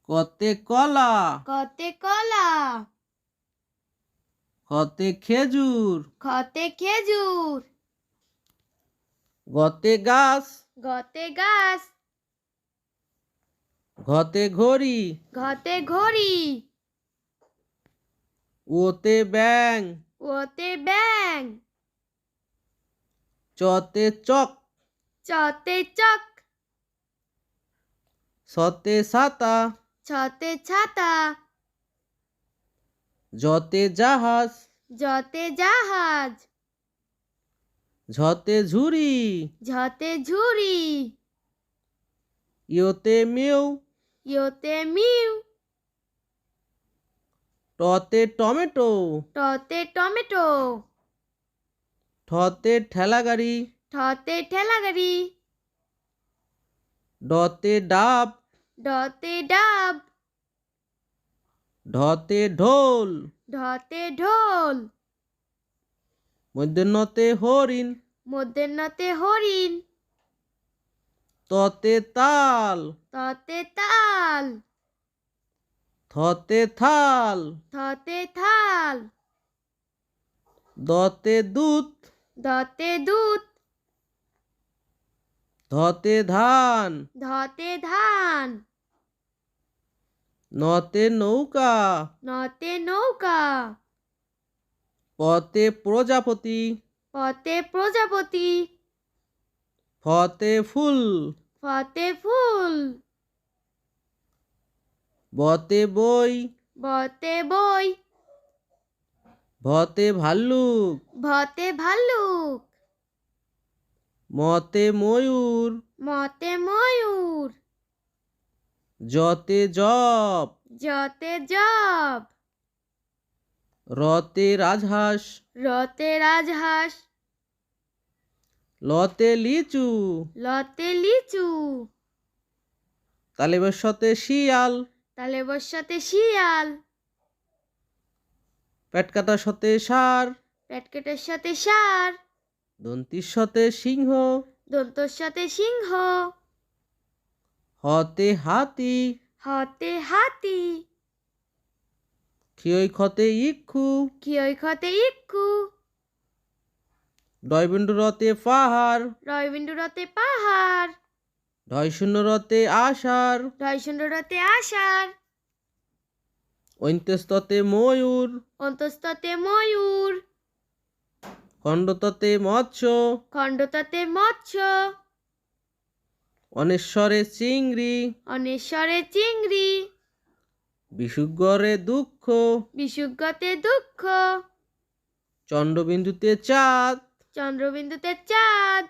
কতে কলা কতে কলা খতে খেজুর খতে খেজুর গতে গাছ গতে গাছ ঘতে ঘড়ি ঘতে ঘড়ি ওতে ব্যাং ওতে ব্যাং চতে চক চতে চক সতে ছাতা ছতে ছাতা জতে জাহাজ জতে জাহাজ ঝতে ঝুড়ি ঝতে ঝুড়ি ইয়োতে মেউ ইয়োতে মিউ টতে টমেটো টতে টমেটো ঠতে ঠেলাগাড়ি ঠতে ঠেলাগাড়ি ডতে ডাব ডতে ডাব ঢতে ঢোল ঢতে ঢোল মধ্যাহ্নতে হরিণ মধ্যাহ্নতে হরিণ ততে তাল ততে তাল থতে থাল থতে থাল দতে দুধ দতে দুধ ধতে ধান ধতে ধান নতে নৌকা নতে নৌকা পতে প্রজাপতি পতে প্রজাপতি ফতে ফুল ফতে ফুল বতে বই বতে বই ভতে ভাল্লুক ভতে ভাল্লুক মতে ময়ূর মতে ময়ূর জতে জপ জতে জব রতে রাজহাঁস রতে রাজহাঁস লতে লিচু লতে লিচু তালিবস্যতে শিয়াল তালে বর্ষাতে শিয়াল পেটকাটার সতে ষাঁড় পেটকেটের সাথে ষাঁড় দন্তির সতে সিংহ দন্তর সাথে সিংহ হতে হাতি হতে হাতি খিয়ই খতে ইক্ষু ক্ষয় খতে ইক্ষু ডয়বিন্দু রতে পাহাড় রয়বিন্দু রতে পাহাড় ঢয়শূন্য রতে আষাঢ় ঢয়শূন্য রতে আষাঢ় ঐন্তেস্ততে ময়ূর অন্তস্ততে ময়ূর খণ্ডততে মৎস্য খণ্ডততে মৎস্য অনেশ্বরে চিংড়ি অনেশ্বরে চিংড়ি বিশুগরে দুঃখ বিশুগতে দুঃখ চন্দ্রবিন্দুতে চাঁদ চন্দ্রবিন্দুতে চাঁদ